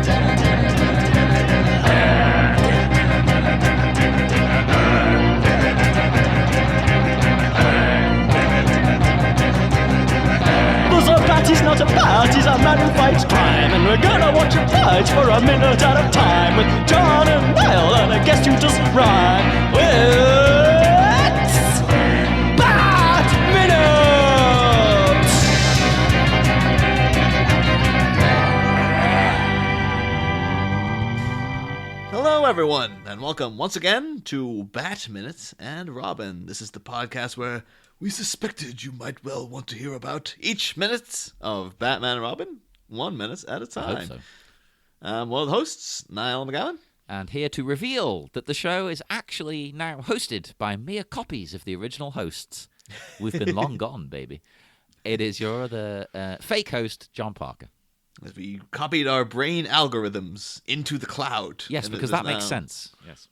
He's not a bat, he's a man who fights crime. And we're gonna watch him fight for a minute at a time. With John and Niall and a guest who doesn't rhyme. It's Bat Minutes! Hello everyone, and welcome once again to Bat Minutes and Robin. This is the podcast where we suspected you might well want to hear about each minute of Batman and Robin, 1 minute at a time. I hope so. One of the hosts, Niall McGowan. And here to reveal that the show is actually now hosted by mere copies of the original hosts. We've been long gone, baby. It is your other fake host, John Parker. As we copied our brain algorithms into the cloud. Yes, because that makes sense. Yes.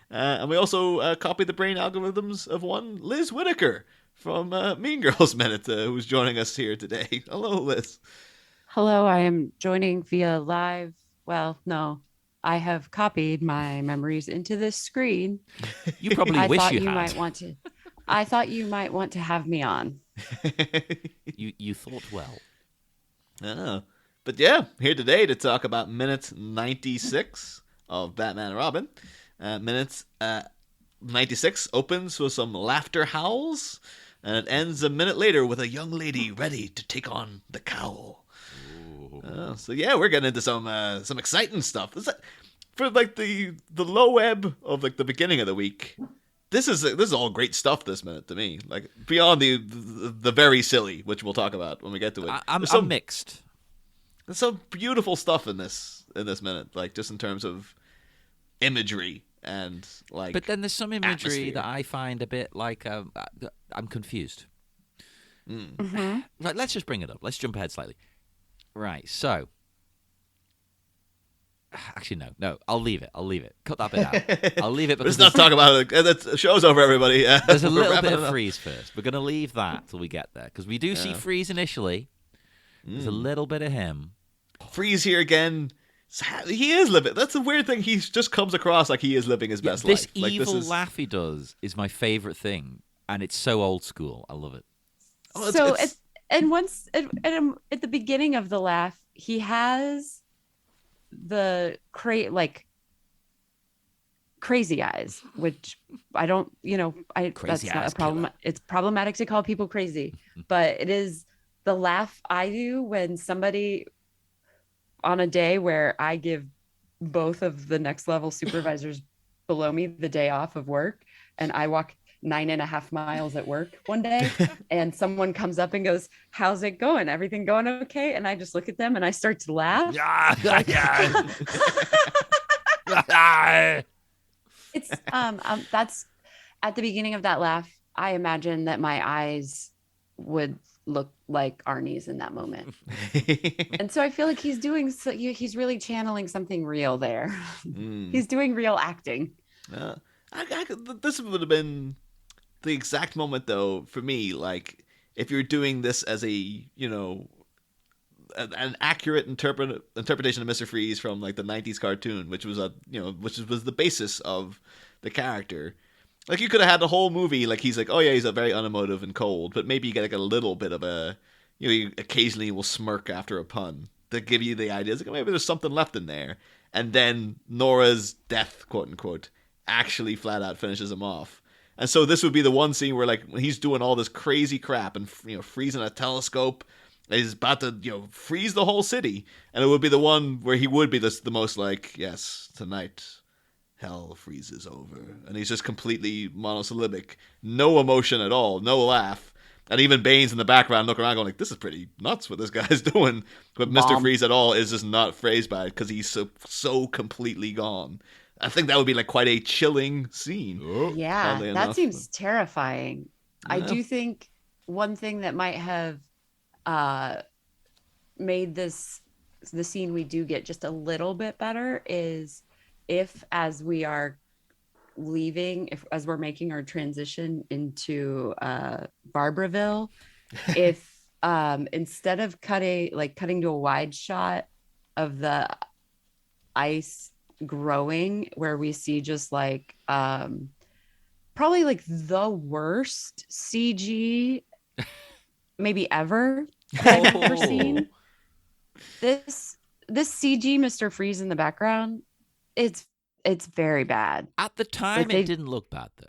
And we also copied the brain algorithms of one Liz Whitaker from Mean Girls Minute, who's joining us here today. Hello, Liz. Hello, I am joining via live. Well, no, I have copied my memories into this screen. You probably wish you had. I thought you might want to have me on. You thought well. But yeah, here today to talk about minute 96 of Batman and Robin. Minutes 96 opens with some laughter howls, and it ends a minute later with a young lady ready to take on the cowl. So yeah, we're getting into some exciting stuff. For like the low ebb of like the beginning of the week. This is all great stuff this minute to me. Like beyond the very silly, which we'll talk about when we get to it. I'm mixed. There's some beautiful stuff in this minute, like just in terms of imagery and like. But then there's some imagery atmosphere that I find a bit like I'm confused. Mm-hmm. Right, let's just bring it up. Let's jump ahead slightly. Right, so. Actually, no. I'll leave it. Cut that bit out. I'll leave it. Let's not talk about it. The show's over, everybody. There's a little bit of freeze first. We're going to leave that till we get there because we do see freeze initially. There's a little bit of him. Freeze here again. He is living. That's the weird thing. He just comes across like he is living his best life. This evil laugh he does is my favorite thing, and it's so old school. I love it. Once at the beginning of the laugh, he has the crazy eyes, which I don't, that's not a problem. Killer. It's problematic to call people crazy, but it is the laugh I do when somebody on a day where I give both of the next level supervisors below me the day off of work, and I walk 9.5 miles at work one day, and someone comes up and goes, "How's it going? Everything going okay?" And I just look at them and I start to laugh. It's that's at the beginning of that laugh. I imagine that my eyes would look like Arnie's in that moment. And so I feel like he's really channeling something real there. He's doing real acting. This would have been the exact moment, though, for me. Like, if you're doing this as an accurate interpretation of Mr. Freeze from like the '90s cartoon, which was was the basis of the character. Like, you could have had the whole movie, like, he's like, oh yeah, he's a very unemotive and cold, but maybe you get like a little bit of he occasionally will smirk after a pun to give you the idea. It's like, maybe there's something left in there. And then Nora's death, quote unquote, actually flat out finishes him off. And so this would be the one scene where, like, when he's doing all this crazy crap and, freezing a telescope, he's about to, freeze the whole city. And it would be the one where he would be the most like, yes, tonight hell freezes over. And he's just completely monosyllabic. No emotion at all. No laugh. And even Bane's in the background looking around going like, this is pretty nuts what this guy's doing. But Mr. Freeze at all is just not phased by it because he's so completely gone. I think that would be like quite a chilling scene. Yeah, that seems terrifying. Yeah. I do think one thing that might have made the scene we do get just a little bit better is if, as we are leaving, as we're making our transition into Barbarville, if instead of cutting to a wide shot of the ice growing, where we see just like probably like the worst CG maybe ever that I've ever seen. This CG Mr. Freeze in the background, it's very bad. At the time, it didn't look bad though.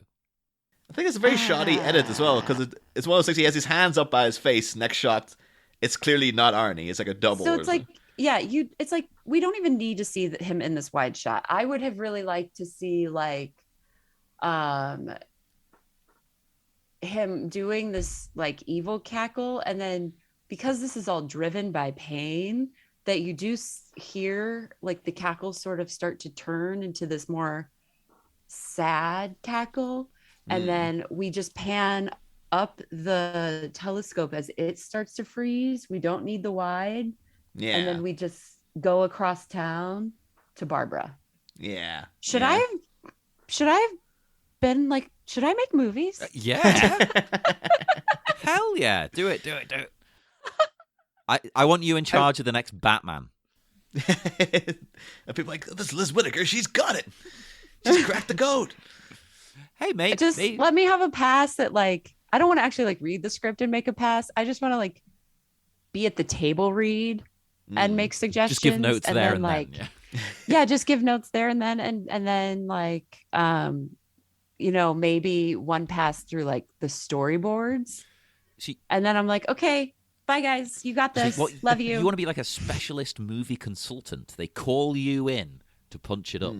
I think it's a very shoddy edit as well, because it's one of those things. He has his hands up by his face. Next shot, it's clearly not Arnie. It's like a double. So it's like, yeah, it's like we don't even need to see him in this wide shot. I would have really liked to see like, him doing this like evil cackle, and then because this is all driven by pain, that you do hear like the cackle sort of start to turn into this more sad cackle. And then we just pan up the telescope as it starts to freeze. We don't need the wide. Yeah. And then we just go across town to Barbara. Yeah. Should I have been like, should I make movies? Yeah. Hell yeah. Do it. I want you in charge of the next Batman. And people are like, this Liz Whitaker, she's got it. She's cracked the code. Hey, mate. Just let me have a pass that like, I don't want to actually like read the script and make a pass. I just want to like be at the table read and make suggestions. Just give notes and there then, and like, then. Yeah, just give notes there and then and then like you know, maybe one pass through like the storyboards. And then I'm like, okay, bye guys, you got this. Love you. You want to be like a specialist movie consultant. They call you in to punch it up.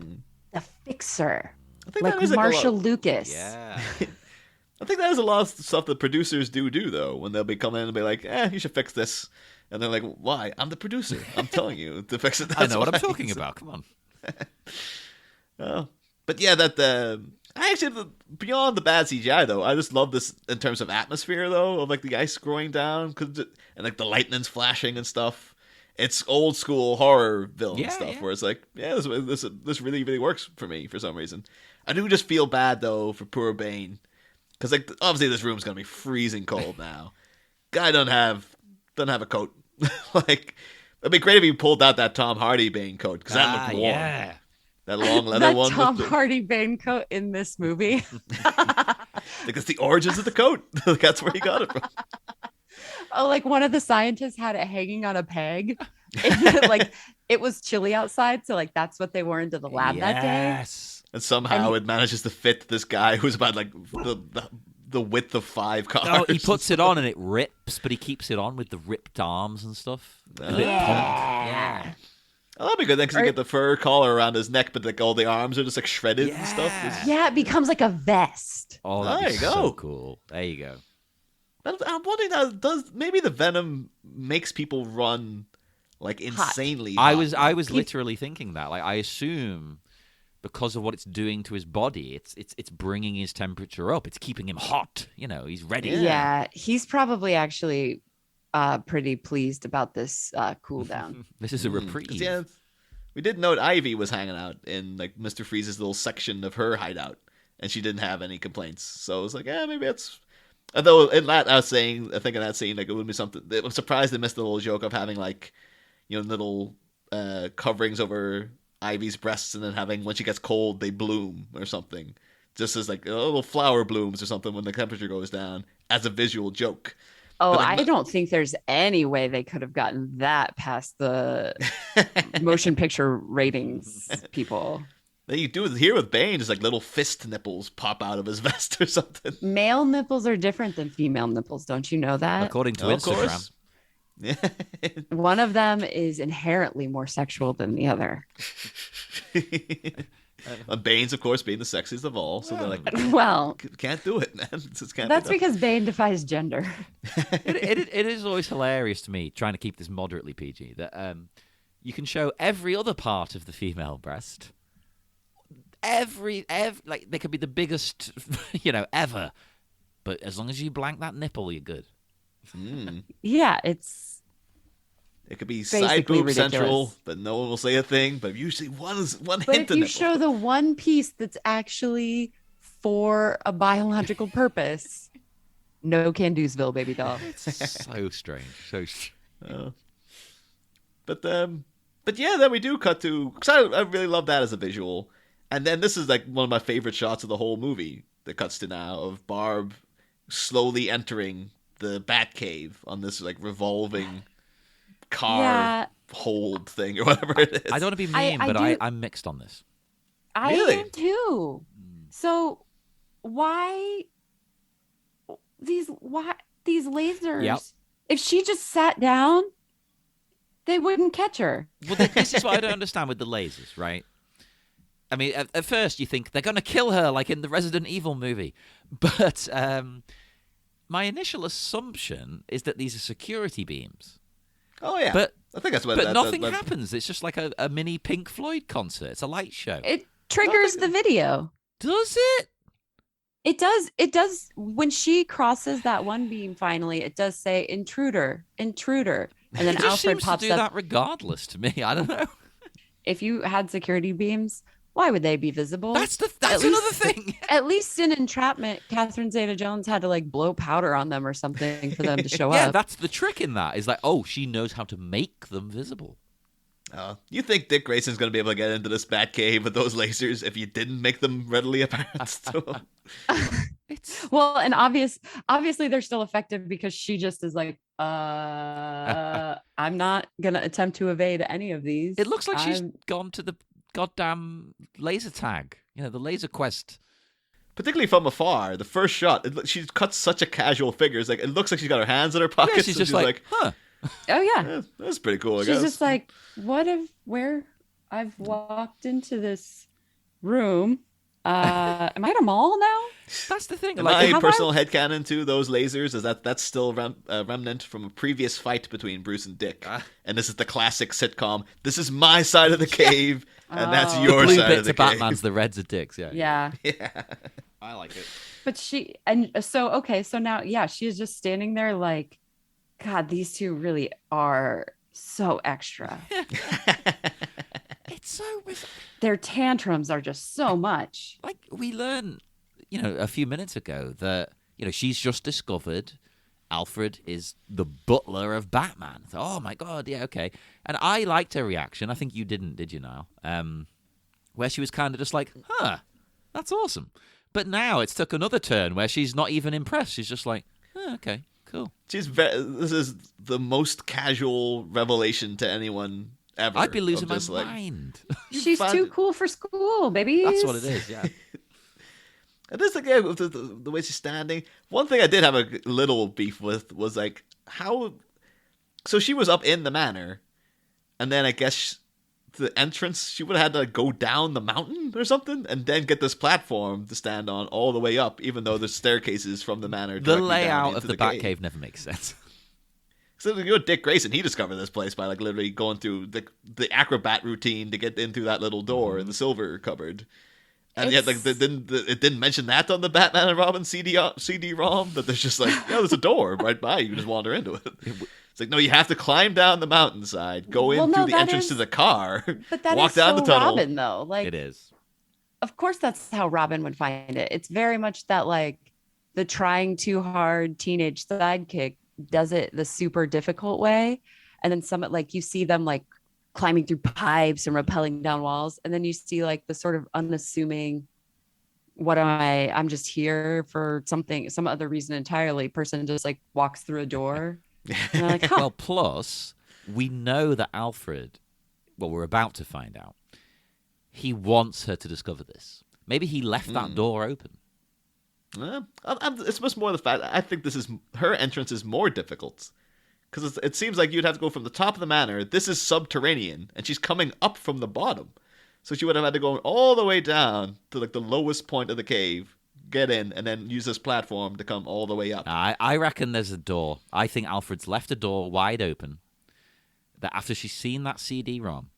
The fixer. I think like Marshall Lucas. Yeah. I think that is a lot of stuff that producers do though, when they'll be coming in and be like, you should fix this. And they're like, why? I'm the producer. I'm telling you to fix it. I know what I'm talking about. Come on. Oh. But yeah, I actually, beyond the bad CGI though, I just love this in terms of atmosphere though, of like the ice growing down and like the lightning's flashing and stuff. It's old school horror villain stuff where it's like, this really, really works for me for some reason. I do just feel bad though for poor Bane, because like obviously this room's gonna be freezing cold now. Guy doesn't have a coat. Like it'd be great if he pulled out that Tom Hardy Bane coat, because that looked warm. Yeah. That long leather one. Tom Hardy Bane coat in this movie. Like it's the origins of the coat. That's where he got it from. Oh, like one of the scientists had it hanging on a peg. Like it was chilly outside, so like that's what they wore into the lab that day. And somehow it manages to fit this guy who's about like the width of 5 cars. Oh, he puts it on and it rips, but he keeps it on with the ripped arms and stuff. Yeah. Oh, that'd be good then, because you get the fur collar around his neck, but like all the arms are just like shredded and stuff. Yeah, it becomes like a vest. Oh, there you go. So cool. There you go. I'm wondering now, maybe the venom makes people run like insanely hot. I was literally thinking that. Like I assume because of what it's doing to his body, it's bringing his temperature up. It's keeping him hot. You know, he's ready. Yeah, he's probably actually pretty pleased about this cool down. This is a reprieve. Yeah, we did note Ivy was hanging out in like Mr. Freeze's little section of her hideout, and she didn't have any complaints. So I was like, maybe it's. Although in that I think in that scene, like it would be something. I'm surprised they missed the little joke of having like, little coverings over Ivy's breasts, and then having when she gets cold they bloom or something, just as like little flower blooms or something when the temperature goes down as a visual joke. Oh, I don't think there's any way they could have gotten that past the motion picture ratings people. You do it here with Bane, just like little fist nipples pop out of his vest or something. Male nipples are different than female nipples. Don't you know that? According to Instagram. Yeah. One of them is inherently more sexual than the other. And Bane's, of course, being the sexiest of all. So they're like, well, can't do it, man. That's because Bane defies gender. It is always hilarious to me, trying to keep this moderately PG, that you can show every other part of the female breast. Every like they could be the biggest, ever, but as long as you blank that nipple, you're good. Yeah, it could be side boob ridiculous. Central, but no one will say a thing. But usually one hint. But if you show the one piece that's actually for a biological purpose, No Can-Do'sville, baby doll. It's so strange. So But yeah, then we do cut to, because I really love that as a visual. And then this is like one of my favorite shots of the whole movie that cuts to now of Barb slowly entering the Batcave on this like revolving car hold thing or whatever it is. I don't want to be mean, but I'm mixed on this. I am too. So why these lasers? Yep. If she just sat down, they wouldn't catch her. Well, this is what I don't understand with the lasers, right? I mean, at first you think they're going to kill her like in the Resident Evil movie. But my initial assumption is that these are security beams. Oh, yeah. But I think that's what But nothing happens. It's just like a mini Pink Floyd concert. It's a light show. It triggers the video. Does it? It does. It does. When she crosses that one beam, finally, it does say "intruder, intruder," and then it just Alfred seems pops to do up. that regardless to me. I don't know. If you had security beams, why would they be visible? That's another thing. At least in Entrapment, Catherine Zeta-Jones had to like blow powder on them or something for them to show Yeah, up. that's the trick in that. Is like, oh, she knows how to make them visible. You think Dick Grayson's going to be able to get into this Batcave with those lasers if you didn't make them readily apparent to him? Well, and obviously they're still effective because she just is like, I'm not gonna attempt to evade any of these. It looks like she's gone to the goddamn laser tag. You know, the laser quest. Particularly from afar, the first shot, she cuts such a casual figure. It's like, it looks like she's got her hands in her pockets. Yeah, she's just like, huh. Oh yeah, that's pretty cool. I she's guess. just like, where I've walked into this room. Am I at a mall now? That's the thing. My personal headcanon to those lasers is that's still a remnant from a previous fight between Bruce and Dick. And this is the classic sitcom. This is my side of the cave, and that's your blue side bits of the of cave. Batman's, the reds are Dick's. Yeah. I like it. But so now, she is just standing there like, God, these two really are so extra. It's so their tantrums are just so much. Like we learned, a few minutes ago that she's just discovered Alfred is the butler of Batman. So, oh my God, yeah, okay. And I liked her reaction. I think you didn't, did you? Now, where she was kind of just like, huh, that's awesome. But now it's took another turn where she's not even impressed. She's just like, oh, okay, cool. This is the most casual revelation to anyone ever. I'd be losing my mind. She's too cool for school, baby. That's what it is, yeah. And this again, the way she's standing. One thing I did have a little beef with was like how. So she was up in the manor, and then I guess the entrance she would have had to go down the mountain or something, and then get this platform to stand on all the way up, even though there's staircases from the manor. The layout of the Batcave never makes sense. So Dick Grayson, he discovered this place by like literally going through the acrobat routine to get in through that little door in the silver cupboard. And yet, like, it didn't mention that on the Batman and Robin CD-ROM, that there's just like, there's a door right by you, just wander into it. It's like, no, you have to climb down the mountainside, go in through the entrance to the car, but that walk is down so the tunnel. Robin, though. Like, it is. Of course, that's how Robin would find it. It's very much that, like, the trying too hard teenage sidekick does it the super difficult way. And then like, you see them, like, climbing through pipes and rappelling down walls, and then you see like the sort of unassuming, I'm just here for some other reason entirely, person just like walks through a door, and they're like, huh. Well, plus we know that Alfred, we're about to find out, he wants her to discover this. Maybe he left that door open. It's much more the fact I think her entrance is more difficult. Because it seems like you'd have to go from the top of the manor. This is subterranean, and she's coming up from the bottom. So she would have had to go all the way down to like the lowest point of the cave, get in, and then use this platform to come all the way up. I reckon there's a door. I think Alfred's left a door wide open. That after she's seen that CD-ROM,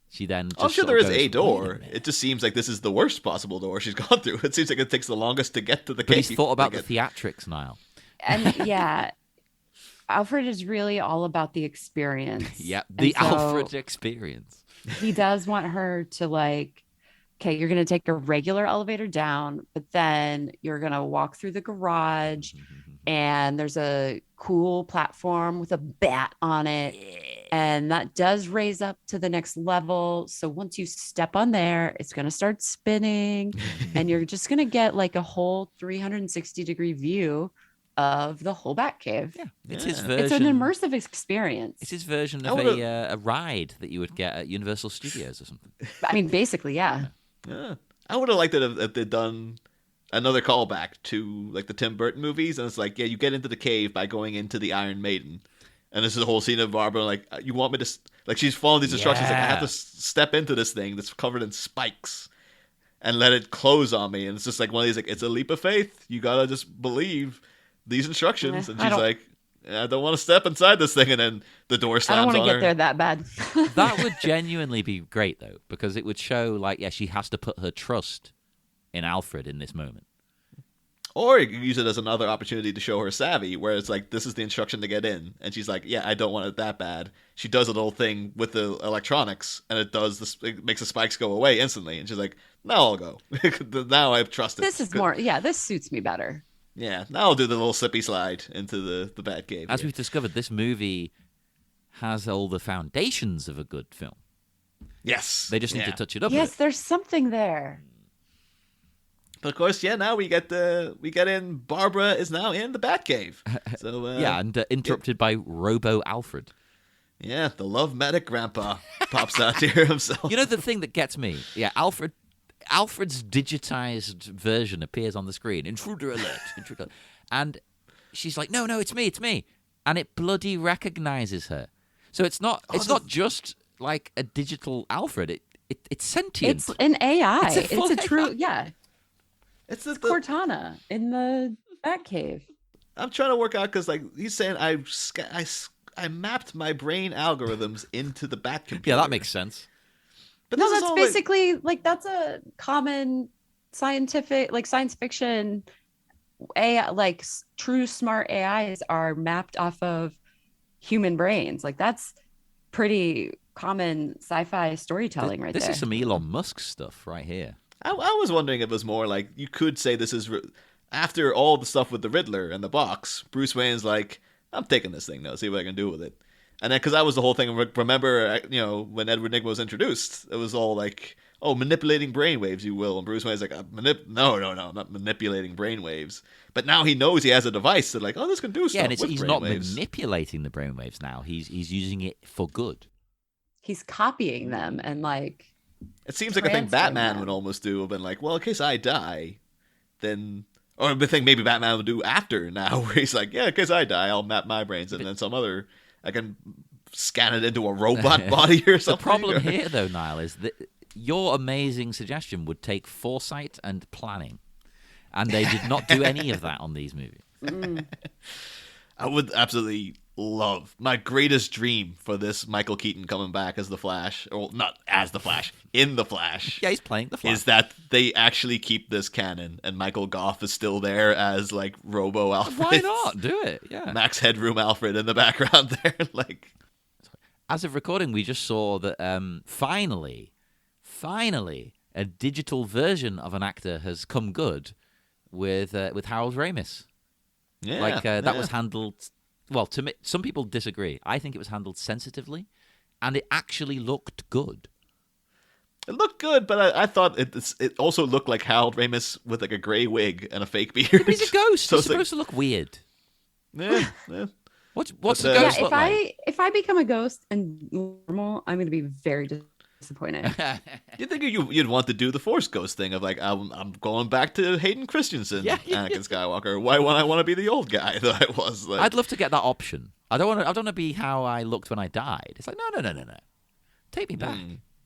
she then just I'm sure there is goes, a door. It just seems like this is the worst possible door she's gone through. It seems like it takes the longest to get to the cave. But he's thought about the theatrics now. And yeah. Alfred is really all about the experience. Yeah, the Alfred experience. He does want her to like, okay, you're going to take a regular elevator down, but then you're going to walk through the garage and there's a cool platform with a bat on it. And that does raise up to the next level. So once you step on there, it's going to start spinning and you're just going to get like a whole 360-degree view of the whole Batcave. Yeah, it's his version. It's an immersive experience. It's his version of a ride that you would get at Universal Studios or something. I mean, basically, yeah. I would have liked it if they'd done another callback to like the Tim Burton movies, and it's like, yeah, you get into the cave by going into the Iron Maiden. And this is a whole scene of Barbara, like, you want me to, like, she's following these instructions, like, I have to step into this thing that's covered in spikes and let it close on me. And it's just like one of these, like, it's a leap of faith. You gotta just believe these instructions. And she's like, I don't want to step inside this thing. And then the door slams on her. I don't want to get there that bad. That would genuinely be great, though, because it would show, like, yeah, she has to put her trust in Alfred in this moment. Or you can use it as another opportunity to show her savvy, where it's like, this is the instruction to get in. And she's like, yeah, I don't want it that bad. She does a little thing with the electronics, and it makes the spikes go away instantly. And she's like, now I'll go. Now I trust it. This is more, this suits me better. Yeah, now I'll do the little slippy slide into the Batcave. As we've discovered, this movie has all the foundations of a good film. Yes. They just need to touch it up. Yes, there's something there. But of course, now we get in. Barbara is now in the Batcave. So and interrupted by Robo Alfred. Yeah, the love medic grandpa pops out here himself. You know the thing that gets me? Yeah, Alfred's digitized version appears on the screen. Intruder alert. Intruder alert. And she's like, no, it's me. And it bloody recognizes her. So it's not just like a digital Alfred. It's sentient. It's an AI. It's a true AI. Yeah. It's Cortana in the Batcave. I'm trying to work out because like he's saying I mapped my brain algorithms into the Bat computer. Yeah, that makes sense. But no, that's basically like that's a common science fiction AI, like true smart AIs are mapped off of human brains. Like that's pretty common sci-fi storytelling right there. This is some Elon Musk stuff right here. I was wondering if it was more like you could say this is after all the stuff with the Riddler and the box. Bruce Wayne's like, I'm taking this thing now, see what I can do with it. And then because that was the whole thing. Remember, when Edward Nygma was introduced, it was all like, oh, manipulating brainwaves, you will. And Bruce Wayne's like, no, I'm not manipulating brainwaves. But now he knows he has a device that like, oh, this can do stuff. Yeah, and he's not brainwaves. manipulating the brainwaves now. He's using it for good. He's copying them and like. It seems like a thing Batman would almost do. Have been like, well, in case I die, then, or the thing maybe Batman would do after now, where he's like, yeah, in case I die, I'll map my brains, and then some other, I can scan it into a robot body or something. The problem here, though, Niall, is that your amazing suggestion would take foresight and planning, and they did not do any of that on these movies. I would absolutely love my greatest dream for this Michael Keaton coming back as the Flash, or not as the Flash, in the Flash. Yeah, he's playing the Flash. Is that they actually keep this canon and Michael Goff is still there as like Robo Alfred. Why not do it? Yeah, Max Headroom Alfred in the background there. Like, as of recording, we just saw that finally, a digital version of an actor has come good with Harold Ramis. Yeah, that was handled. Well, to me, some people disagree. I think it was handled sensitively, and it actually looked good. It looked good, but I thought it also looked like Harold Ramis with like a gray wig and a fake beard. But he's a ghost. So he's supposed to look weird. Yeah. What's the ghost look like? If I become a ghost and normal, I'm going to be very disappointed. You think you'd want to do the Force Ghost thing of like, I'm going back to Hayden Christensen, Anakin Skywalker. Why would I want to be the old guy that I was? Like, I'd love to get that option. I don't want to be how I looked when I died. It's like no. Take me back.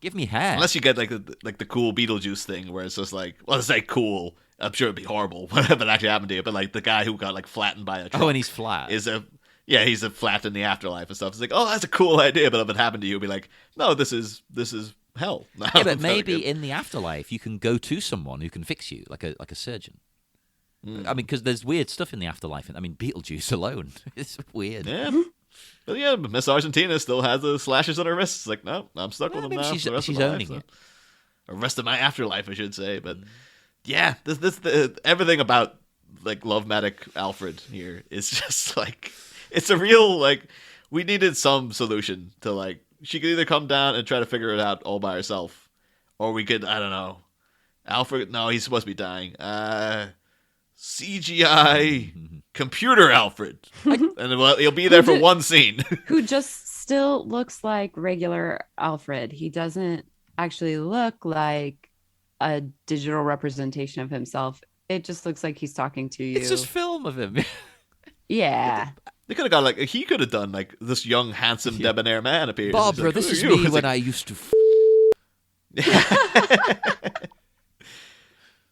Give me hair. Unless you get like the cool Beetlejuice thing where it's just like, well, it's like cool. I'm sure it'd be horrible if it actually happened to you. But like the guy who got like flattened by a truck. Oh, and he's flat. He's a flat in the afterlife and stuff. It's like, oh, that's a cool idea, but if it happened to you, it'd be like, no, this is hell. Yeah, but maybe in the afterlife you can go to someone who can fix you, like a surgeon. I mean, because there's weird stuff in the afterlife. I mean, Beetlejuice alone is weird. Yeah. But yeah, Miss Argentina still has the slashes on her wrists. Like, no, I'm stuck with them now. She's for the rest of my owning life, it. The rest of my afterlife, I should say. But yeah, this everything about like Lovematic Alfred here is just like, it's a real, like, we needed some solution to, like, she could either come down and try to figure it out all by herself, or we could, I don't know, Alfred, no, he's supposed to be dying. CGI computer Alfred. And well, he'll be there for one scene. Who just still looks like regular Alfred. He doesn't actually look like a digital representation of himself. It just looks like he's talking to you. It's just film of him. Yeah. They could have got, like, he could have done, like, this young, handsome, debonair man appears. Barbara, like, this is you? me It's when like, I used to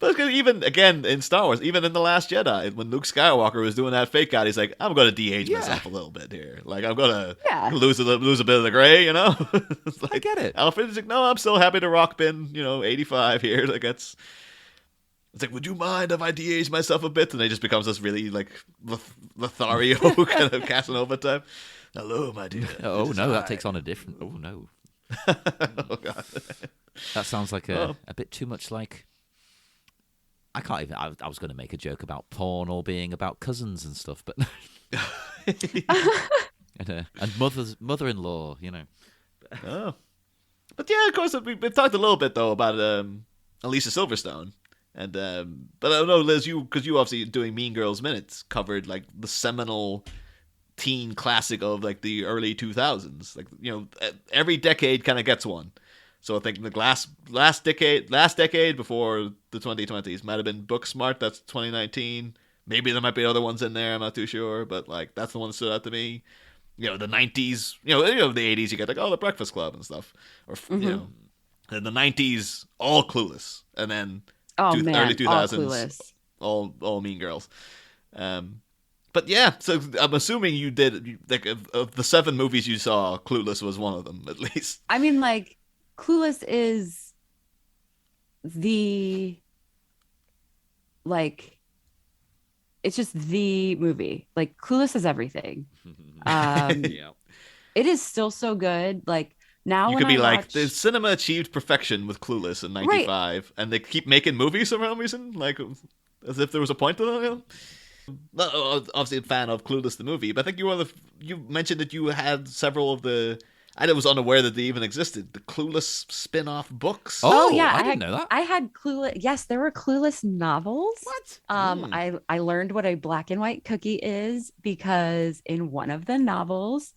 But even, again, in Star Wars, even in The Last Jedi, when Luke Skywalker was doing that fake out, he's like, I'm going to de-age myself a little bit here. Like, I'm going to lose a bit of the gray, you know? It's like, I get it. Alfred's like, no, I'm still happy to rock bin, 85 here. Like, it's like, would you mind if I de-age myself a bit? And he just becomes this really, like, Lothario kind of Casanova type. Hello, my dear. Oh, no, that takes on a different... Oh, no. Oh, God. That sounds like a bit too much like... I can't even... I was going to make a joke about porn all being about cousins and stuff, but... and mother-in-law, Oh. But yeah, of course, we've talked a little bit, though, about Alicia Silverstone. And but I don't know, Liz, because you obviously doing Mean Girls Minutes covered, like, the seminal teen classic of, like, the early 2000s. Like, every decade kind of gets one. So I think the last decade before the 2020s might have been Booksmart. That's 2019. Maybe there might be other ones in there. I'm not too sure, but, like, that's the one that stood out to me. The 90s. The 80s. You get, like, The Breakfast Club and stuff, or in the 90s, all Clueless, and then early 2000s, all Mean Girls. But yeah, so I'm assuming you did, like, of the 7 movies you saw, Clueless was one of them, at least. I mean, like, Clueless is it's just the movie. Like, Clueless is everything. Yeah. It is still so good. Like, now you when could be I like, watch... the cinema achieved perfection with Clueless in 95, and they keep making movies for some reason, like, as if there was a point to them. Not obviously a fan of Clueless the movie, but I think you mentioned that you had several of the... I was unaware that they even existed. The Clueless spin-off books. Oh yeah, I didn't know that. I had Clueless. Yes, there were Clueless novels. What? I learned what a black and white cookie is because in one of the novels,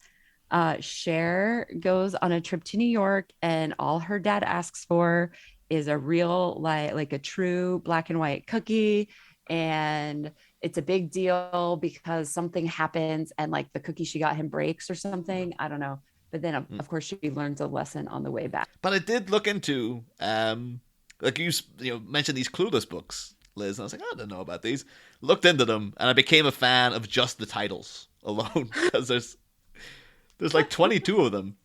Cher goes on a trip to New York, and all her dad asks for is a real, like a true black and white cookie, and it's a big deal because something happens and, like, the cookie she got him breaks or something. I don't know. But then, of course, she learns a lesson on the way back. But I did look into, like, you mentioned these Clueless books, Liz, and I was like, I don't know about these. Looked into them, and I became a fan of just the titles alone, because there's like 22 of them,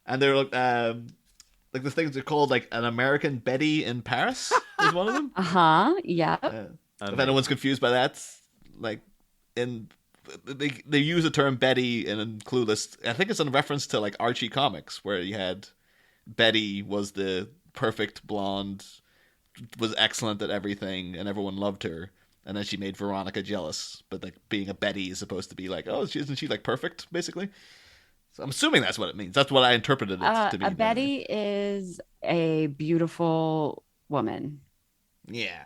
and they're like the things are called, like, An American Betty in Paris is one of them. Yeah. If anyone's confused by that, like, they use the term Betty in Clueless. I think it's in reference to, like, Archie comics, where you had Betty was the perfect blonde, was excellent at everything, and everyone loved her. And then she made Veronica jealous. But, like, being a Betty is supposed to be like, oh, isn't she, like, perfect, basically? So I'm assuming that's what it means. That's what I interpreted it to be. A Betty is a beautiful woman. Yeah.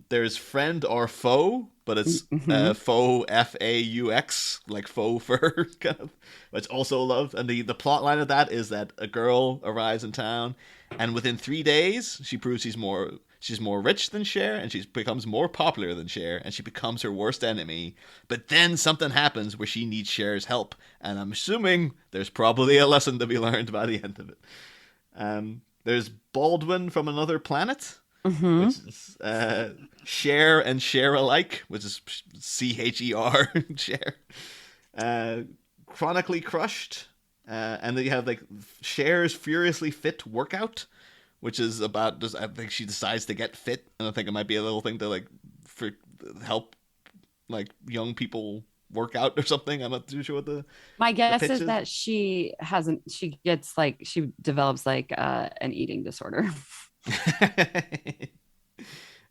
There's friend or foe, but it's faux, F-A-U-X, like faux fur, kind of, which also loved. And the plot line of that is that a girl arrives in town, and within 3 days, she proves she's more rich than Cher, and she becomes more popular than Cher, and she becomes her worst enemy. But then something happens where she needs Cher's help, and I'm assuming there's probably a lesson to be learned by the end of it. There's Baldwin from Another Planet, which is Cher and Cher alike, which is C-H-E-R, Cher. Chronically Crushed, and then you have, like, Cher's Furiously Fit Workout, which is about just, I think she decides to get fit, and I think it might be a little thing to, like, for help, like, young people work out or something. I'm not too sure what my guess pitch is that she develops, like, an eating disorder.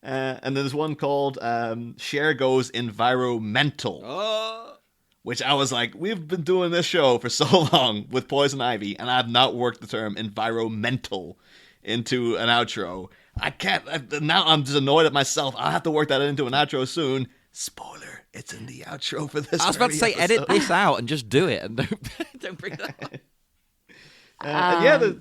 And there's one called Cher Goes Environmental. Which I was like, we've been doing this show for so long with Poison Ivy, and I have not worked the term environmental into an outro. I can't. Now I'm just annoyed at myself. I'll have to work that into an outro soon. Spoiler, it's in the outro for this. I was about to say, edit this out and just do it, and don't bring that up. And yeah,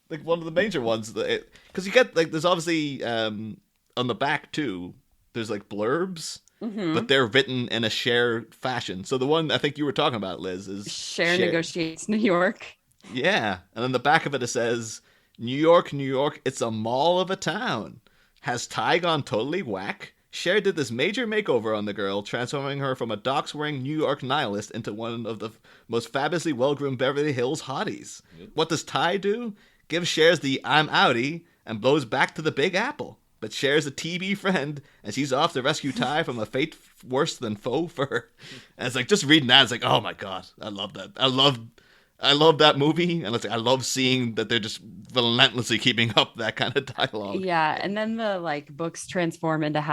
like one of the major ones, because you get like there's obviously on the back too. There's like blurbs. Mm-hmm. But they're written in a Cher fashion. So the one I think you were talking about, Liz, is Cher negotiates New York. Yeah. And on the back of it says, New York, New York, it's a mall of a town. Has Ty gone totally whack? Cher did this major makeover on the girl, transforming her from a docks-wearing New York nihilist into one of the most fabulously well-groomed Beverly Hills hotties. Yep. What does Ty do? Gives Cher's the I'm outie and blows back to the Big Apple. But Cher's a TB friend, and she's off to rescue Ty from a fate worse than faux fur. And it's like, just reading that, it's like, oh my god, I love that. I love that movie, and it's like, I love seeing that they're just relentlessly keeping up that kind of dialogue. Yeah, and then the like books transform into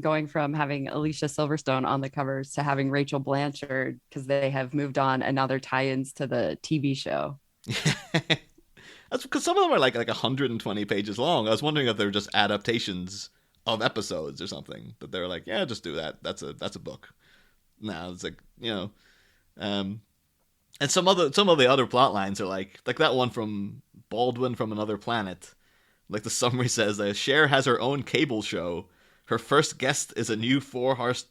going from having Alicia Silverstone on the covers to having Rachel Blanchard, because they have moved on, and now they're tie-ins to the TV show. That's because some of them are like 120 pages long. I was wondering if they were just adaptations of episodes or something. That they're like, yeah, just do that. That's a book. No, it's like, you know, and some of the other plot lines are like that one from Baldwin from Another Planet. Like the summary says, Cher has her own cable show. Her first guest is a new four-star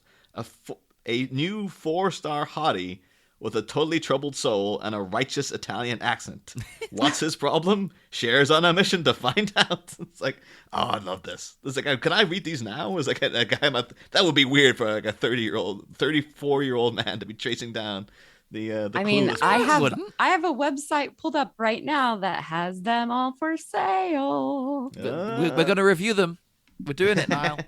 hottie with a totally troubled soul and a righteous Italian accent. What's his problem? Cher's on a mission to find out. It's like, oh, I love this. It's like, can I read these now? It's like a guy. That would be weird for like a 34-year-old man to be chasing down the. I mean, I have a website pulled up right now that has them all for sale. We're going to review them. We're doing it, Niall.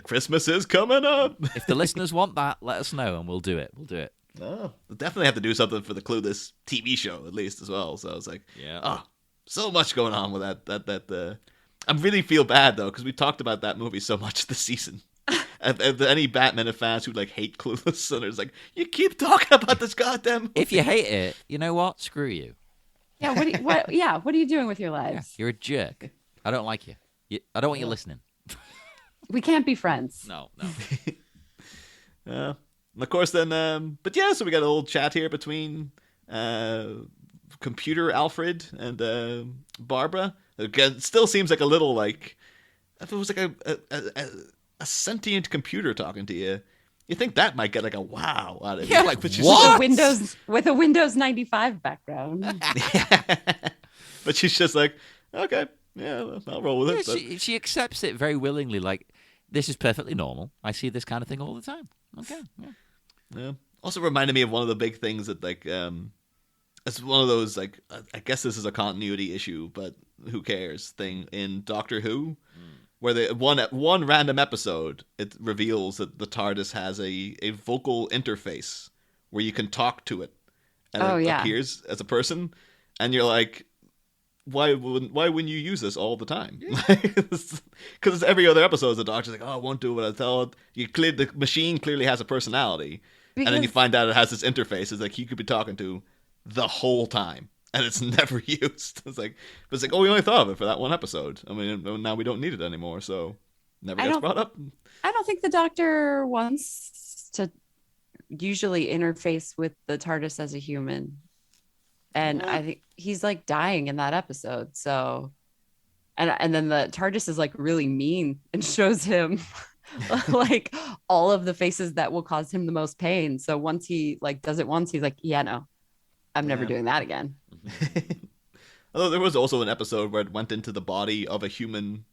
Christmas is coming up. If the listeners want that, let us know and we'll do it. Oh, we'll definitely have to do something for the Clueless TV show at least as well. So I was like, so much going on with that. I really feel bad though, because we talked about that movie so much this season. and any Batman fans who like hate Clueless, and it's like, you keep talking about this goddamn movie. If you hate it, you know what? Screw you. Yeah. What are you doing with your lives? Yeah, you're a jerk. I don't like you. I don't want you listening. We can't be friends. No. And of course, then, but yeah, so we got a little chat here between Computer Alfred and Barbara. Again, it still seems like a little like, if it was like a sentient computer talking to you, you think that might get like a wow out of it. Yeah, like, what? With a Windows 95 background. But she's just like, okay, yeah, I'll roll with it. She accepts it very willingly, like, this is perfectly normal. I see this kind of thing all the time. Okay, yeah. Also reminded me of one of the big things that, like, it's one of those, like, I guess this is a continuity issue, but who cares thing in Doctor Who, where one random episode, it reveals that the TARDIS has a vocal interface where you can talk to it, and it appears as a person, and you're like, why wouldn't you use this all the time? Because every other episode, the doctor's like, oh, I won't do what I tell it. The machine clearly has a personality, and then you find out it has this interface. It's like you could be talking to the whole time, and it's never used. It's like, oh, we only thought of it for that one episode. I mean, now we don't need it anymore, so never gets brought up. I don't think the doctor wants to usually interface with the TARDIS as a human. And I think he's like dying in that episode. So, and then the TARDIS is like really mean and shows him like all of the faces that will cause him the most pain. So once he like does it once, he's like, yeah, no, I'm never doing that again. Although there was also an episode where it went into the body of a human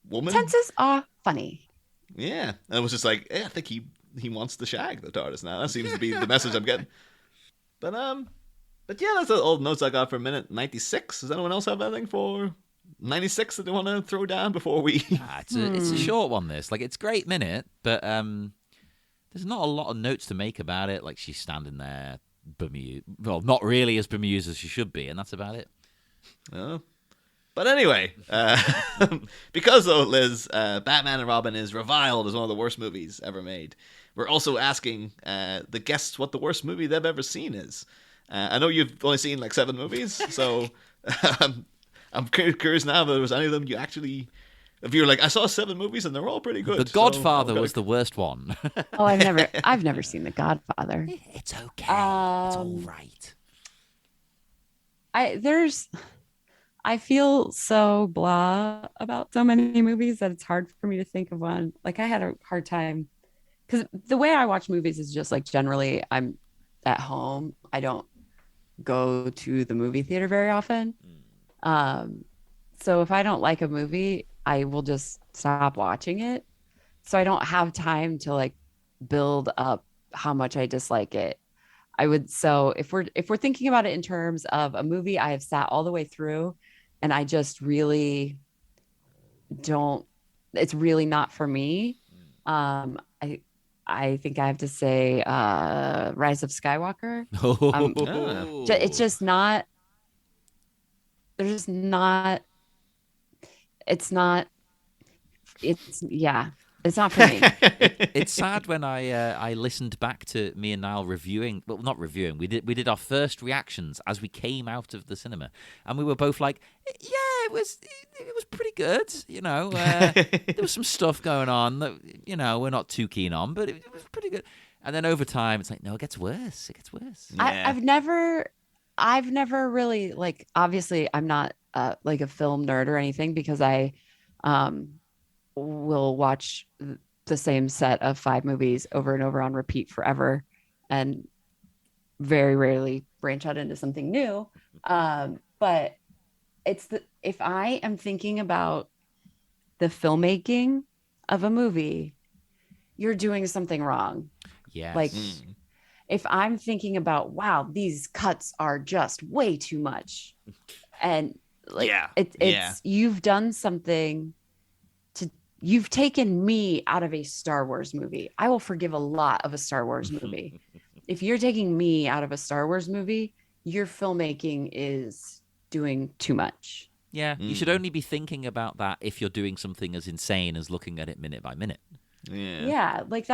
woman. Tenses are funny. Yeah. And it was just like, I think he wants to shag the TARDIS now. That seems to be the message I'm getting. But yeah, that's all the notes I got for minute 96. Does anyone else have anything for 96 that they want to throw down before we... It's a short one, this. Like, it's a great minute, but there's not a lot of notes to make about it. Like, she's standing there, bemused. Well, not really as bemused as she should be, and that's about it. Oh. But anyway, because though, Liz, Batman and Robin is reviled as one of the worst movies ever made, we're also asking the guests what the worst movie they've ever seen is. I know you've only seen like 7 movies, so I'm curious now if there was any of them you actually... If you're like, I saw 7 movies and they're all pretty good. The Godfather was the worst one. Oh, I've never seen The Godfather. It's okay. It's all right. I feel so blah about so many movies that it's hard for me to think of one. Like, I had a hard time because the way I watch movies is just like generally I'm at home. I don't go to the movie theater very often. So if I don't like a movie, I will just stop watching it. So I don't have time to like build up how much I dislike it. So if we're thinking about it in terms of a movie I have sat all the way through and I just really don't, it's really not for me. I think I have to say Rise of Skywalker. It's just not, there's just not, it's not for me. It's sad when I listened back to me and Niall reviewing. Well, not reviewing. We did our first reactions as we came out of the cinema, and we were both like, "Yeah, it was pretty good." You know, there was some stuff going on that we're not too keen on, but it was pretty good. And then over time, it's like, no, it gets worse. It gets worse. Yeah. I've never really like. Obviously, I'm not like a film nerd or anything because I will watch the same set of 5 movies over and over on repeat forever and very rarely branch out into something new. But if I am thinking about the filmmaking of a movie, you're doing something wrong. Yes. Like if I'm thinking about, wow, these cuts are just way too much. And like you've done something you've taken me out of a Star Wars movie. I will forgive a lot of a Star Wars movie. If you're taking me out of a Star Wars movie, your filmmaking is doing too much. Yeah, you should only be thinking about that if you're doing something as insane as looking at it minute by minute. Yeah, like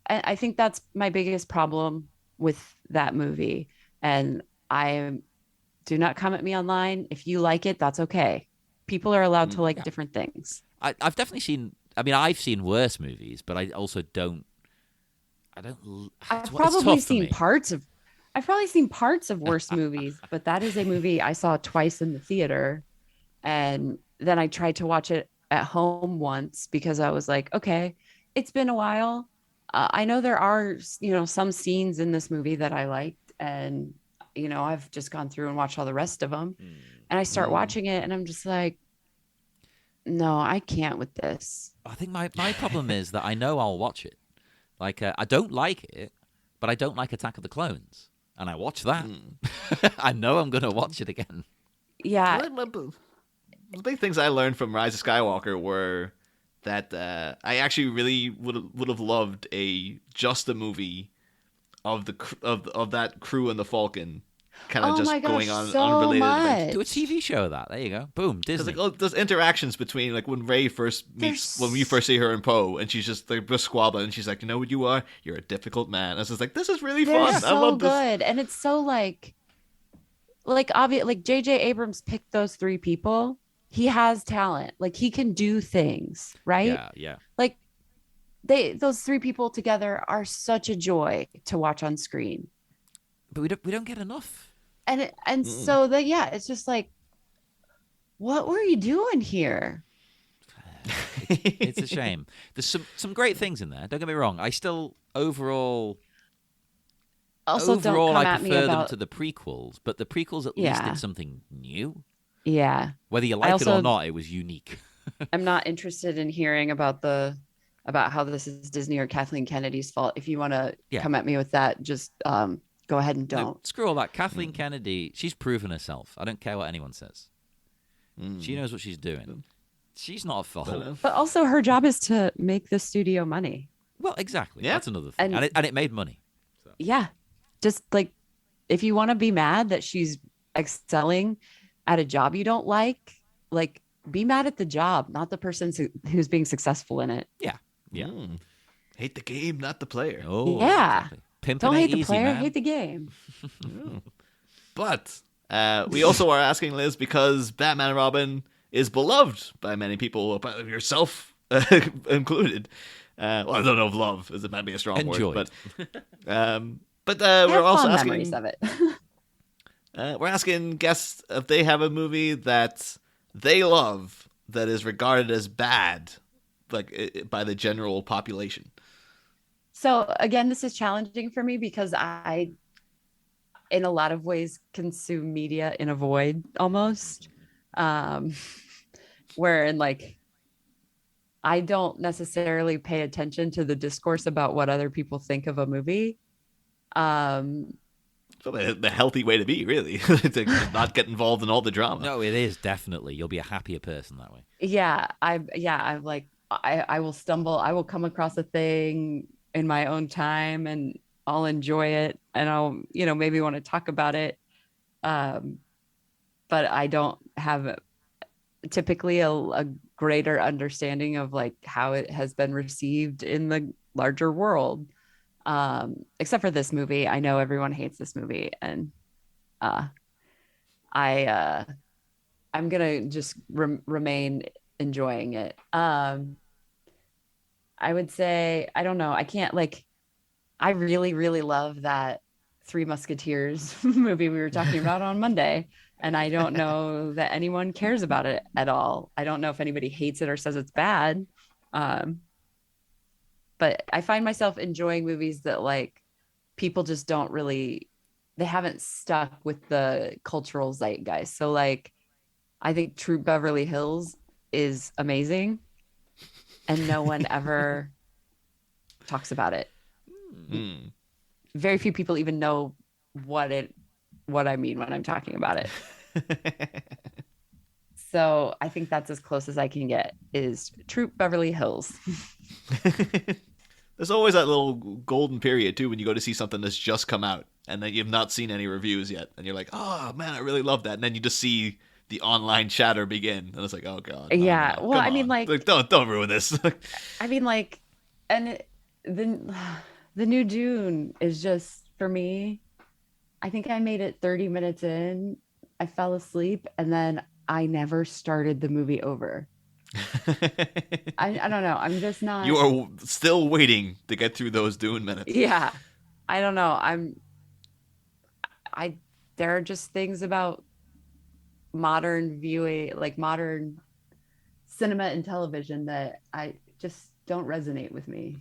I think that's my biggest problem with that movie. And do not come at me online. If you like it, that's okay. People are allowed to like different things. I've definitely seen. I mean, I've seen worse movies, but I also don't. I've probably seen parts of worse movies, but that is a movie I saw twice in the theater, and then I tried to watch it at home once because I was like, okay, it's been a while. I know there are some scenes in this movie that I liked, and I've just gone through and watched all the rest of them, and I start watching it, and I'm just like, no, I can't with this. I think my problem is that I know I'll watch it. Like, I don't like it, but I don't like Attack of the Clones. And I watch that. I know I'm going to watch it again. Yeah. The big things I learned from Rise of Skywalker were that I actually really would have loved just a movie of that crew and the Falcon. Kind of going on so unrelated much. events. Do a TV show of that. There you go. Boom. Disney. Like, there's interactions between like when Rey first meets when we first see her in Poe, and she's just like squabbling, and she's like, "You know what you are? You're a difficult man." I was just like, "This is really fun. So I love this." Good, and it's so like obvious. Like J.J. Abrams picked those 3 people. He has talent. Like he can do things, right? Yeah. Like those 3 people together are such a joy to watch on screen. But we don't get enough. So it's just like, what were you doing here? It's a shame. There's some great things in there. Don't get me wrong. I still overall don't come I at me prefer them about to the prequels, but the prequels at least did something new. Yeah. Whether you like it or not, it was unique. I'm not interested in hearing about how this is Disney or Kathleen Kennedy's fault. If you want to come at me with that, just go ahead and don't. No, screw all that. Kathleen Kennedy, she's proven herself. I don't care what anyone says. She knows what she's doing. She's not at fault. But also her job is to make the studio money. Well, exactly. Yeah. That's another thing. And it made money. So. Yeah. Just like, if you want to be mad that she's excelling at a job you don't like, like be mad at the job, not the person who's being successful in it. Yeah. Hate the game, not the player. Oh, Yeah. exactly. Pimping Don't hate ain't the easy, player, man. hate the game. But we also are asking, Liz, because Batman and Robin is beloved by many people, yourself included. Well, I don't know if love is, it might be a strong Enjoyed. word, but I we're have also fond asking, memories of it. we're asking guests if they have a movie that they love that is regarded as bad, like by the general population. So again, this is challenging for me because I, in a lot of ways, consume media in a void almost, wherein like I don't necessarily pay attention to the discourse about what other people think of a movie. So the healthy way to be, really, to not get involved in all the drama. No, it is definitely. You'll be a happier person that way. I'm like, I will stumble, I will come across a thing in my own time and I'll enjoy it and I'll, maybe want to talk about it. But I don't have typically a greater understanding of like how it has been received in the larger world. Except for this movie. I know everyone hates this movie and I'm gonna just remain enjoying it. I would say, I don't know. I can't I really, really love that Three Musketeers movie we were talking about on Monday. And I don't know that anyone cares about it at all. I don't know if anybody hates it or says it's bad. But I find myself enjoying movies that like people just don't really, they haven't stuck with the cultural zeitgeist. So like, I think True Beverly Hills is amazing. And no one ever talks about it. Very few people even know what I mean when I'm talking about it. So I think that's as close as I can get is True Beverly Hills. There's always that little golden period too when you go to see something that's just come out and then you've not seen any reviews yet and you're like, oh man, I really love that, and then you just see the online chatter begin and it's like, oh god, yeah, no, well, I on. mean, like don't ruin this. I mean, like, and the new Dune is just, for me, I think I made it 30 minutes in, I fell asleep, and then I never started the movie over. I don't know, I'm just not. You are still waiting to get through those Dune minutes. Yeah, I don't know, there are just things about modern viewing, like modern cinema and television, that I just don't resonate with me.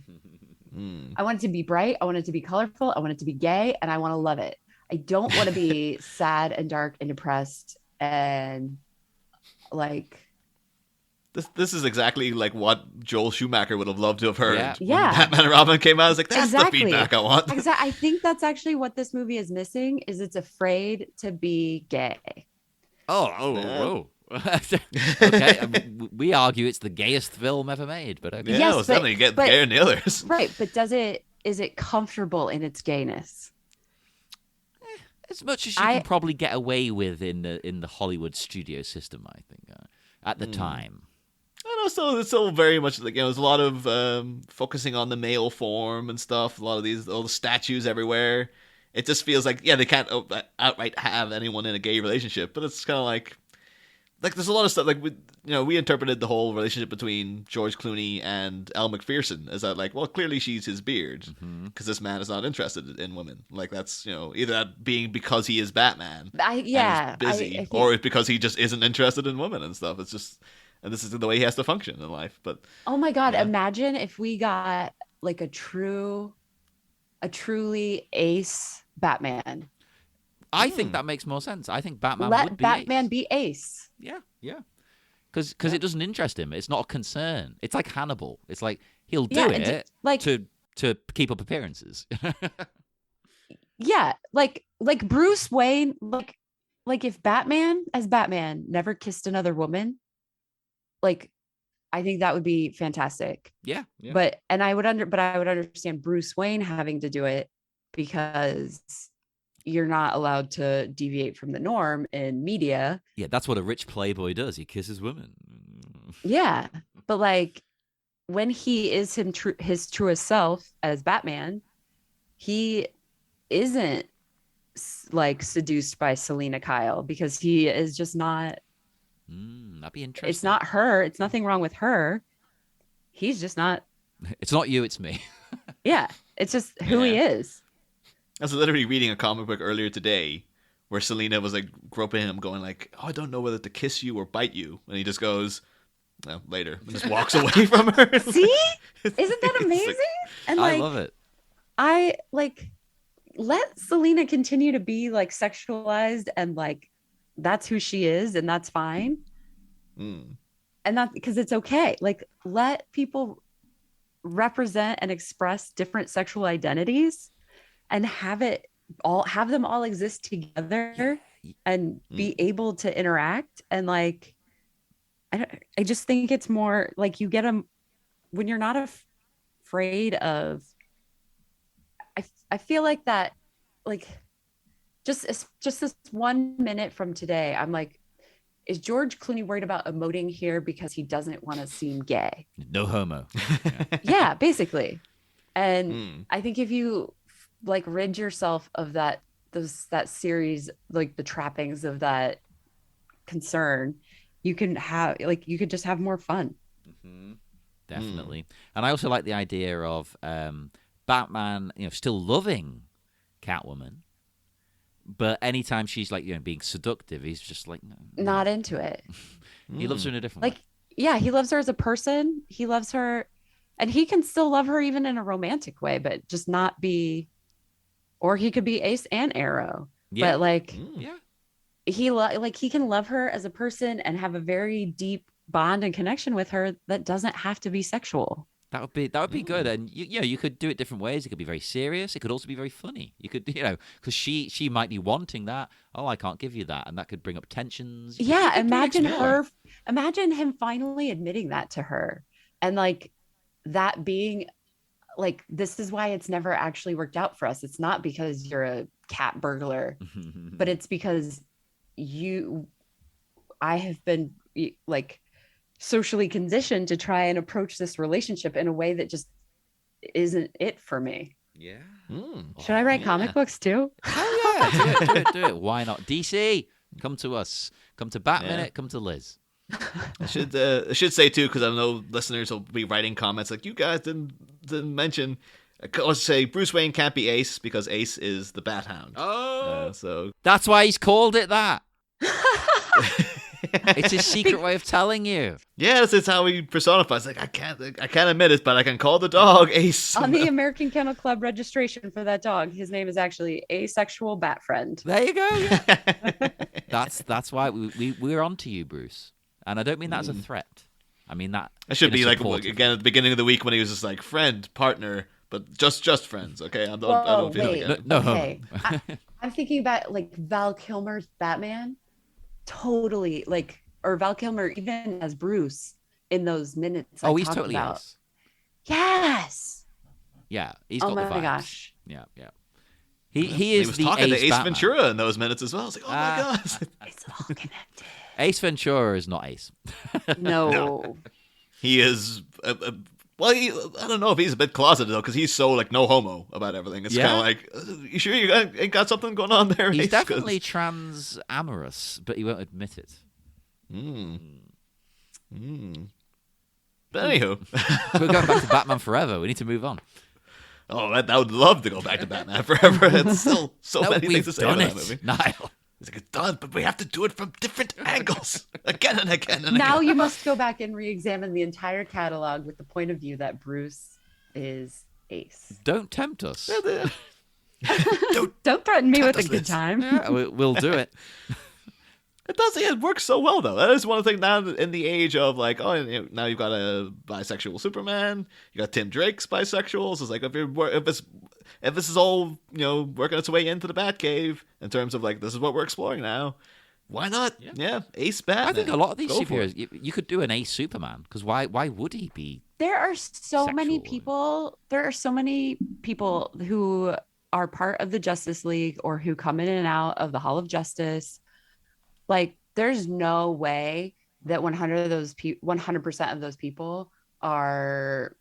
I want it to be bright, I want it to be colorful, I want it to be gay, and I want to love it. I don't want to be sad and dark and depressed and like. This is exactly like what Joel Schumacher would have loved to have heard. Yeah. When Batman and Robin came out, I was like, that's Exactly. the feedback I want. I think that's actually what this movie is missing, is it's afraid to be gay. Oh. Okay, we argue it's the gayest film ever made, but okay. Yeah, Yes, it was definitely gayer than the others. Right, but is it comfortable in its gayness? As much as you can probably get away with in the Hollywood studio system, I think, at the time. I know, it's still very much like, there's a lot of focusing on the male form and stuff. A lot of all the statues everywhere. It just feels like, they can't outright have anyone in a gay relationship, but it's kind of like there's a lot of stuff like we interpreted the whole relationship between George Clooney and Elle Macpherson as that, like, well, clearly she's his beard because this man is not interested in women. Like, that's either that being because he is Batman, and he's busy, I think, or it's because he just isn't interested in women and stuff. It's just, and this is the way he has to function in life. But oh my god, imagine if we got like a truly ace Batman. I think that makes more sense. I think Batman Let would be Batman ace. be ace. Yeah. Because it doesn't interest him. It's not a concern. It's like Hannibal. It's like he'll do it like to keep up appearances. Yeah, like Bruce Wayne, like if Batman as Batman never kissed another woman, like I think that would be fantastic. Yeah. But I would understand Bruce Wayne having to do it because you're not allowed to deviate from the norm in media. Yeah, that's what a rich playboy does. He kisses women. Yeah, but like when he is his truest self as Batman, he isn't like seduced by Selena Kyle because he is just not. That'd be interesting. It's not her. It's nothing wrong with her. He's just not. It's not you. It's me. Yeah, it's just who he is. I was literally reading a comic book earlier today where Selena was like groping him, going like, "Oh, I don't know whether to kiss you or bite you," and he just goes, "No, later," and just walks away from her. See, isn't that amazing? And like, I love it. I like let Selena continue to be like sexualized and like that's who she is, and that's fine. And that's because it's okay. Like let people represent and express different sexual identities and have them all exist together and be able to interact. And like I just think it's more like you get them when you're not afraid of. I feel like that, like just this 1 minute from today, I'm like, is George Clooney worried about emoting here because he doesn't want to seem gay? No homo. Yeah, basically. And I think if you like rid yourself of that series, like the trappings of that concern, you could just have more fun. Definitely. And I also like the idea of Batman, still loving Catwoman, but anytime she's like, being seductive, he's just like not into it. He loves her in a different way. Yeah, he loves her as a person. He loves her, and he can still love her even in a romantic way, but just not be. Or he could be Ace and Arrow, but like, he can love her as a person and have a very deep bond and connection with her that doesn't have to be sexual. That would be good, and you could do it different ways. It could be very serious. It could also be very funny. You could because she might be wanting that. Oh, I can't give you that, and that could bring up tensions. Yeah, imagine him finally admitting that to her, and like that being like, this is why it's never actually worked out for us. It's not because you're a cat burglar, but it's because I have been like socially conditioned to try and approach this relationship in a way that just isn't it for me. Yeah. Should I write comic books too? Oh yeah, do it. Why not? DC, come to us. Come to Batminute. Come to Liz. I should say too, because I know listeners will be writing comments like, you guys didn't mention. I'll say Bruce Wayne can't be Ace because Ace is the Bat Hound. So that's why he's called it that. It's his secret way of telling you. Yeah, that's how he personifies. Like I can't admit it, but I can call the dog Ace. On the American Kennel Club registration for that dog, his name is actually Asexual Bat Friend. There you go. Yeah. that's why we're on to you, Bruce. And I don't mean that as a threat. I mean that. It should be like again at the beginning of the week when he was just like friend, partner, but just friends. Okay, I don't feel like no. Okay. I'm thinking about like Val Kilmer's Batman. Totally, like, or Val Kilmer even as Bruce in those minutes. He's totally Ace. Yes. Yeah, he's got the vibes. Oh my gosh. Yeah. He is was the talking Ace to Ace Batman. Ventura in those minutes as well. I was like, oh my god, It's all connected. Ace Ventura is not Ace. No. He is. Well, I don't know if he's a bit closeted though, because he's so like no homo about everything. It's kind of like, you sure you ain't got something going on there? He's Ace? definitely trans-amorous, but he won't admit it. But anywho, we're going back to Batman Forever. We need to move on. Oh, I would love to go back to Batman Forever. It's still so many things to say about that movie. Niall. It's like, it's done, but we have to do it from different angles again and again and Now again. you must go back and re-examine the entire catalog with the point of view that Bruce is Ace. Don't tempt us. Don't threaten me with a us, good Liz. time. Yeah, we'll do it. It does. It works so well, though. That is one of the things now in the age of like, now you've got a bisexual Superman. You got Tim Drake's bisexual. So it's like if this is all working its way into the Batcave in terms of like this is what we're exploring now. Why not? Yeah, Ace Batman. I think a lot of these Go for superheroes, you could do an Ace Superman because why would he be? There are so many Sexual. people. There are so many people who are part of the Justice League or who come in and out of the Hall of Justice, like there's no way that 100% of those people are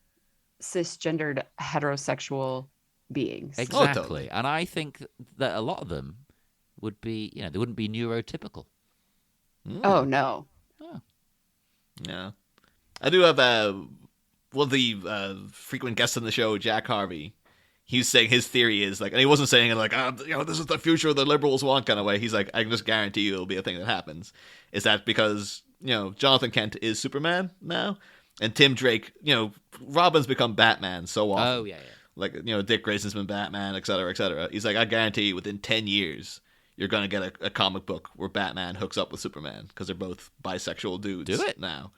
cisgendered heterosexual beings. Exactly. Totally. And I think that a lot of them would be, they wouldn't be neurotypical. Oh, no. Oh. Yeah. I do have one of the frequent guests on the show, Jack Harvey. He was saying his theory is like, and he wasn't saying it like, this is the future the liberals want kind of way. He's like, I can just guarantee you it'll be a thing that happens. Is that because, Jonathan Kent is Superman now, and Tim Drake, Robin's become Batman so often. Oh, yeah. Like, Dick Grayson's been Batman, et cetera, et cetera. He's like, I guarantee you within 10 years, you're going to get a comic book where Batman hooks up with Superman because they're both bisexual dudes Do it now.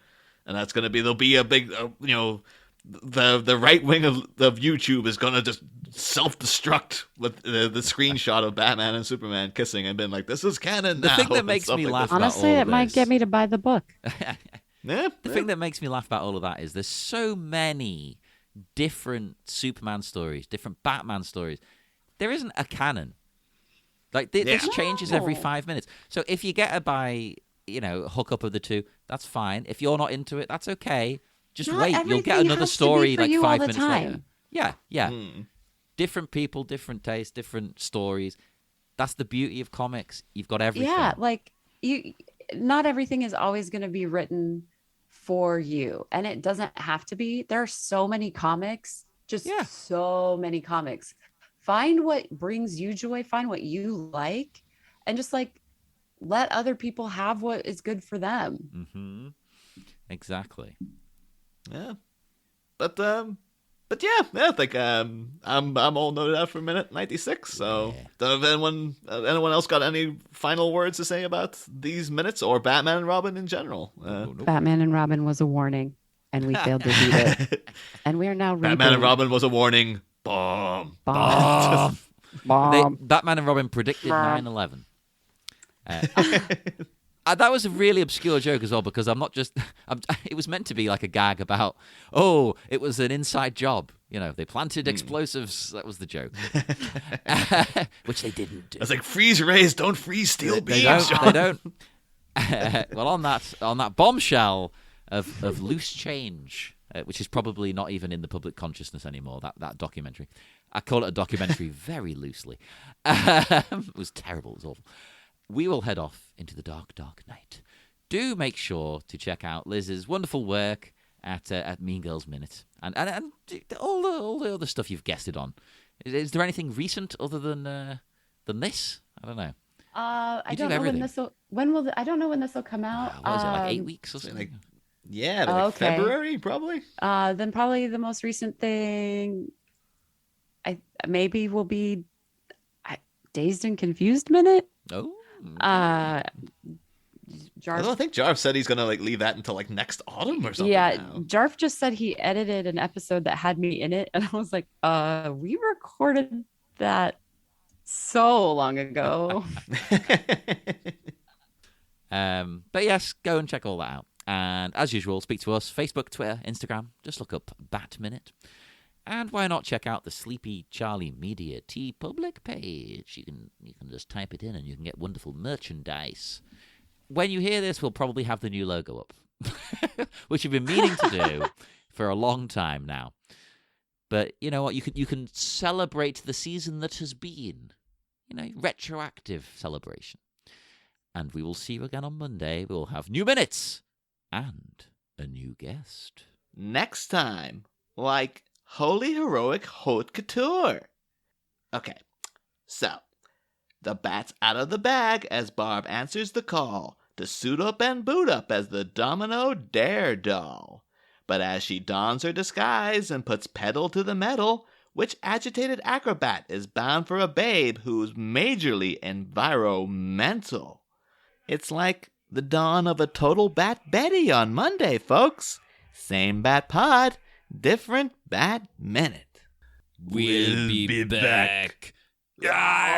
And that's going to be, there'll be a big, the right wing of YouTube is going to just self-destruct with the screenshot of Batman and Superman kissing and been like, this is canon now. The thing that makes me laugh about Honestly, all it of might this- get me to buy the book. The The thing that makes me laugh about all of that is there's so many different Superman stories, different Batman stories. There isn't a canon. Like, this changes every 5 minutes. So if you get a hookup of the two, that's fine. If you're not into it, that's okay. Just Not wait. You'll everything get another has to be story for like you 5 all the minutes time. later. Yeah. Different people, different tastes, different stories. That's the beauty of comics. You've got everything. Yeah, like not everything is always going to be written for you, and it doesn't have to be. There are so many comics, so many comics. Find what brings you joy, find what you like, and just like let other people have what is good for them. Mm-hmm. Exactly. Yeah. But yeah, I think I'm all noted out for minute 96. So, don't know if anyone else got any final words to say about these minutes or Batman and Robin in general? Batman and Robin was a warning, and we failed to heed it. And we are now Batman and Robin was a warning. Bomb. Bomb. Bomb. Batman and Robin predicted 9/11. That was a really obscure joke as well, because it was meant to be like a gag about, it was an inside job. They planted explosives. That was the joke. Which they didn't do. It's like, freeze rays, don't freeze steel They beams. don't. Well, on that bombshell of loose change, which is probably not even in the public consciousness anymore, that documentary. I call it a documentary very loosely. It was terrible. It was awful. We will head off into the dark, dark night. Do make sure to check out Liz's wonderful work at Mean Girls Minute and all the other stuff you've guested on. Is there anything recent other than this? I don't know. I don't know when this will. I don't know when this will come out. What is it, like 8 weeks or something? February probably. Then probably the most recent thing, maybe will be Dazed and Confused Minute. Oh. I think Jarv said he's gonna leave that until next autumn or something. Yeah, now. Jarv just said he edited an episode that had me in it, and I was like, we recorded that so long ago. But yes, go and check all that out. And as usual, speak to us, Facebook, Twitter, Instagram. Just look up Bat Minute. And why not check out the Sleepy Charlie Media TeePublic page? You can just type it in and you can get wonderful merchandise. When you hear this, we'll probably have the new logo up, which you've been meaning to do for a long time now. But you know what? You can celebrate the season that has been, retroactive celebration. And we will see you again on Monday. We'll have new minutes and a new guest. Next time, Holy Heroic Haute Couture. Okay, so the bat's out of the bag as Barb answers the call to suit up and boot up as the Domino Dare Doll. But as she dons her disguise and puts pedal to the metal, which agitated acrobat is bound for a babe who's majorly environmental? It's like the dawn of a total Bat Betty on Monday, folks. Same Bat Pod, different Bat Minute. We'll be back. back.